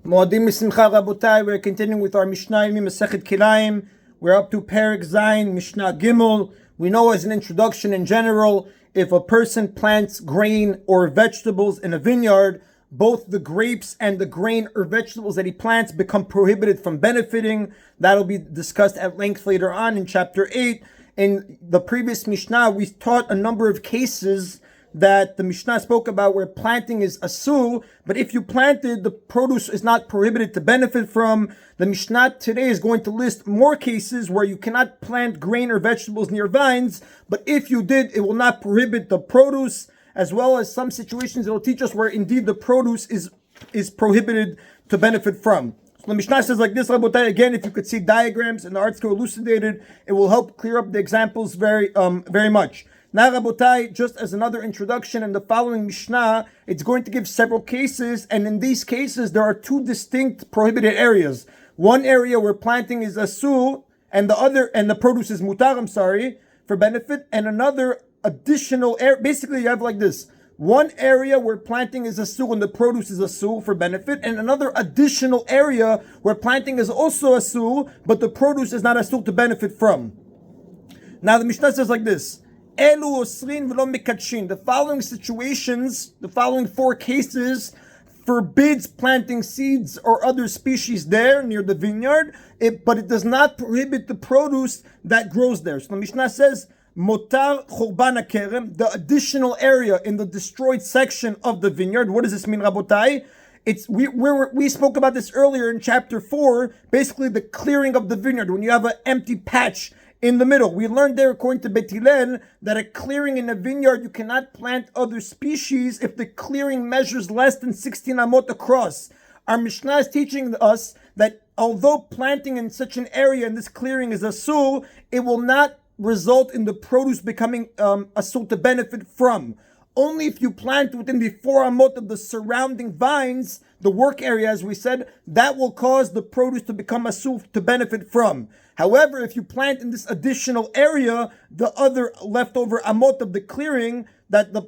Moadim Misimcha Rabotai. We're continuing with our Mishna Yomi Masechet Kilayim. We're up to Perek Zayin, Mishnah Gimel. We know as an introduction in general, if a person plants grain or vegetables in a vineyard, both the grapes and the grain or vegetables that he plants become prohibited from benefiting. That'll be discussed at length later on in chapter 8. In the previous Mishnah, we taught a number of cases that the Mishnah spoke about where planting is asur, but if you planted, the produce is not prohibited to benefit from. The Mishnah today is going to list more cases where you cannot plant grain or vegetables near vines, but if you did, it will not prohibit the produce, as well as some situations it will teach us where indeed the produce is prohibited to benefit from. So the Mishnah says like this, Rabotai. Again, if you could see diagrams and the arts are elucidated, it will help clear up the examples very much. Now, Rabotai, just as another introduction, in the following Mishnah, it's going to give several cases, and in these cases, there are two distinct prohibited areas. One area where planting is asur, and the produce is mutar, for benefit, and another additional area. Basically, you have like this. One area where planting is asur and the produce is asur for benefit, and another additional area where planting is also asur, but the produce is not asur to benefit from. Now, the Mishnah says like this. The following situations, the following four cases, forbids planting seeds or other species there near the vineyard, but it does not prohibit the produce that grows there. So the Mishnah says, Motar Chorban HaKerem, the additional area in the destroyed section of the vineyard. What does this mean, Rabotai? We spoke about this earlier in chapter 4, basically the clearing of the vineyard. When you have an empty patch in the middle, we learned there, according to Bet Hillel, that a clearing in a vineyard, you cannot plant other species if the clearing measures less than 16 amot across. Our Mishnah is teaching us that although planting in such an area in this clearing is asur, it will not result in the produce becoming asur to benefit from. Only if you plant within the 4 amot of the surrounding vines, the work area, as we said, that will cause the produce to become asur to benefit from. However, if you plant in this additional area, the other leftover amot of the clearing, that the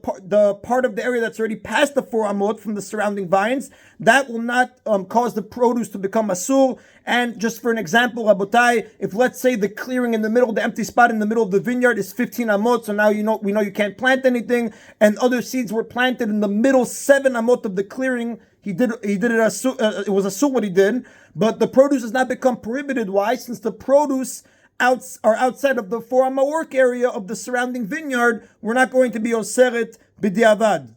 part of the area that's already past the 4 amot from the surrounding vines, that will not cause the produce to become asur. And just for an example, Rabotai, if let's say the clearing in the middle, the empty spot in the middle of the vineyard is 15 amot, so now we know you can't plant anything, and other seeds were planted in the middle 7 amot of the clearing, he did it asur, it was asur what he did, but the produce does not become prohibited. Why? Since the produce are outside of the 4 amma work area of the surrounding vineyard, we're not going to be oseret b'diavad.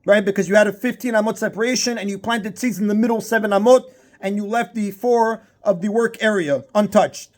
Right? Because you had a 15 amot separation and you planted seeds in the middle 7 amot and you left the 4 of the work area untouched.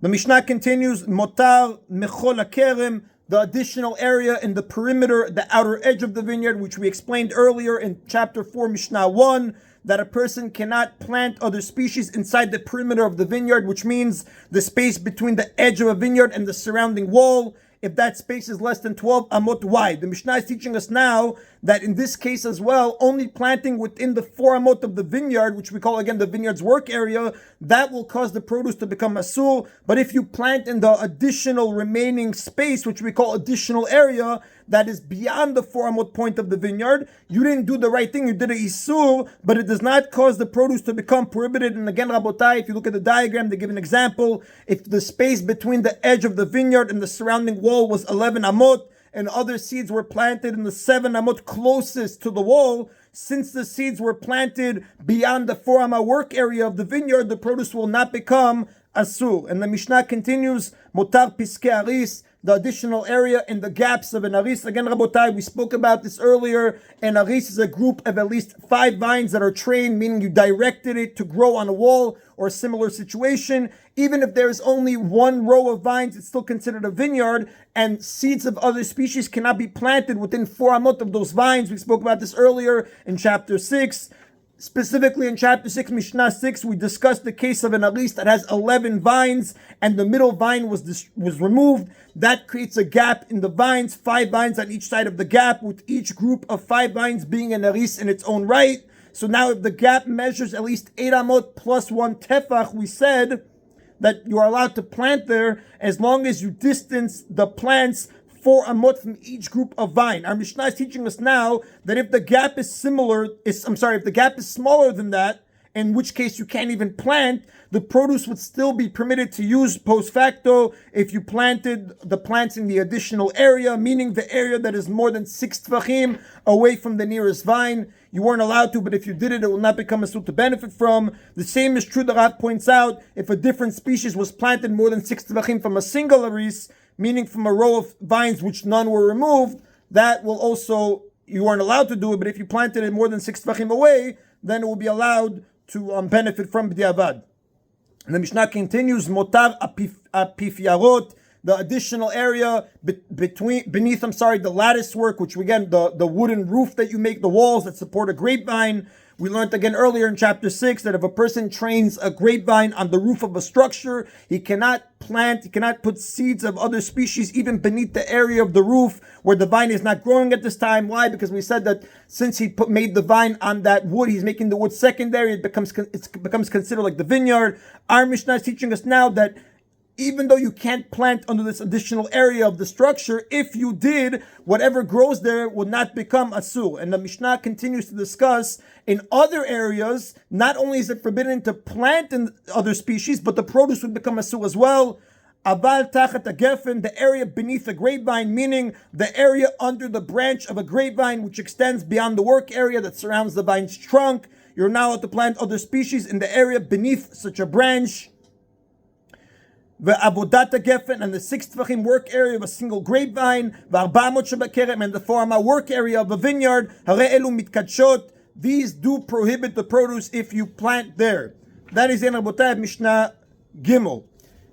The Mishnah continues, Motar Mechol HaKerem, the additional area in the perimeter, the outer edge of the vineyard, which we explained earlier in chapter 4, Mishnah 1, that a person cannot plant other species inside the perimeter of the vineyard, which means the space between the edge of a vineyard and the surrounding wall, if that space is less than 12 amot wide. The Mishnah is teaching us now that in this case as well, only planting within the 4 amot of the vineyard, which we call again the vineyard's work area, that will cause the produce to become asur. But if you plant in the additional remaining space, which we call additional area, that is beyond the 4 amot point of the vineyard, you didn't do the right thing, you did a isur, but it does not cause the produce to become prohibited. And again, Rabotai, if you look at the diagram, they give an example. If the space between the edge of the vineyard and the surrounding wall was 11 amot, and other seeds were planted in the 7 amot closest to the wall, since the seeds were planted beyond the 4 amma work area of the vineyard, the produce will not become asur. And the Mishnah continues, Motar Piskei Aris, the additional area in the gaps of an aris. Again, Rabotai, we spoke about this earlier. An aris is a group of at least 5 vines that are trained, meaning you directed it to grow on a wall or a similar situation. Even if there is only 1 row of vines, it's still considered a vineyard, and seeds of other species cannot be planted within 4 amot of those vines. We spoke about this earlier in chapter 6. Specifically in chapter 6, Mishnah 6, we discussed the case of an aris that has 11 vines and the middle vine was removed. That creates a gap in the vines, 5 vines on each side of the gap, with each group of 5 vines being an aris in its own right. So now if the gap measures at least 8 amot plus 1 tefach, we said that you are allowed to plant there as long as you distance the plants 4 amot from each group of vine. Our Mishnah is teaching us now that if the gap is if the gap is smaller than that, in which case you can't even plant, the produce would still be permitted to use post facto if you planted the plants in the additional area, meaning the area that is more than 6 tvachim away from the nearest vine. You weren't allowed to, but if you did it, it will not become a asur to benefit from. The same is true, the Rav points out, if a different species was planted more than 6 tvachim from a single aris, meaning from a row of vines which none were removed, that will also, you weren't allowed to do it, but if you planted it more than 6 tvachim away, then it will be allowed to benefit from b'diavad. And the Mishnah continues, motar apifyarot, the additional area beneath the lattice work, which again, the wooden roof that you make, the walls that support a grapevine. We learned again earlier in chapter 6 that if a person trains a grapevine on the roof of a structure, he cannot put seeds of other species even beneath the area of the roof where the vine is not growing at this time. Why? Because we said that since he made the vine on that wood, he's making the wood secondary, it becomes considered like the vineyard. Our Mishnah is teaching us now that even though you can't plant under this additional area of the structure, if you did, whatever grows there will not become asur. And the Mishnah continues to discuss in other areas, not only is it forbidden to plant in other species, but the produce would become asur as well. Aval tachat gefen, the area beneath the grapevine, meaning the area under the branch of a grapevine, which extends beyond the work area that surrounds the vine's trunk. You're now allowed to plant other species in the area beneath such a branch. The avodat gefen, and the 6 tvachim work area of a single grapevine, v'arba'amot shebakerem, and the 4 amah work area of a vineyard, harei elu mitkadshot, these do prohibit the produce if you plant there. That is in Rabotai Mishnah Gimel.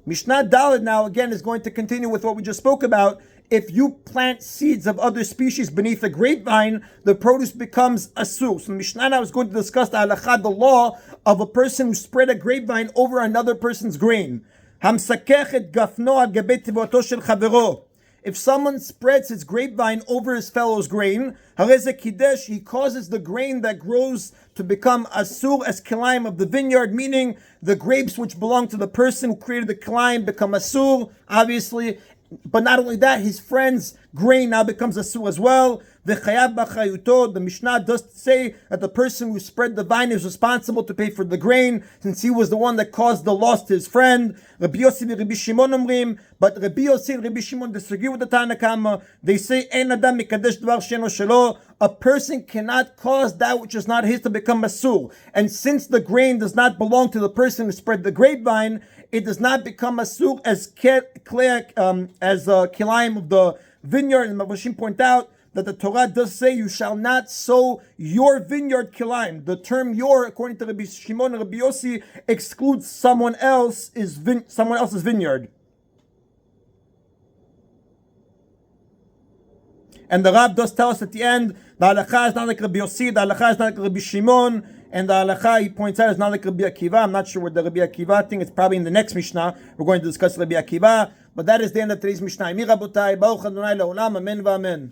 Mishnah Daled now again is going to continue with what we just spoke about. If you plant seeds of other species beneath a grapevine, the produce becomes asur. So Mishnah now is going to discuss the halakha, the law of a person who spread a grapevine over another person's grain. If someone spreads his grapevine over his fellow's grain, he causes the grain that grows to become asur as Kilayim of the vineyard, meaning the grapes which belong to the person who created the Kilayim become asur, obviously. But not only that, his friend's grain now becomes asur as well. The Mishnah does say that the person who spread the vine is responsible to pay for the grain, since he was the one that caused the loss to his friend. Rabbi Yossi and Rabbi Shimon omrim, but Rabbi Yossi and Rabbi Shimon disagree with the Tana Kama. They say, Ein adam mikadesh dvar she'eno shelo. A person cannot cause that which is not his to become asur. And since the grain does not belong to the person who spread the grapevine, it does not become asur as Kilayim of the vineyard. And Mavashim point out that the Torah does say you shall not sow your vineyard Kilayim. The term your, according to Rabbi Shimon and Rabbi Yossi, excludes someone else's vineyard. And the Rab does tell us at the end, the halakha is not like Rabbi Yossi, the halakha is not like Rabbi Shimon, and the halakha, he points out, is not like Rabbi Akiva. I'm not sure what the Rabbi Akiva thing, it's probably in the next Mishnah. We're going to discuss Rabbi Akiva, but that is the end of today's Mishnah. Amen v'amen.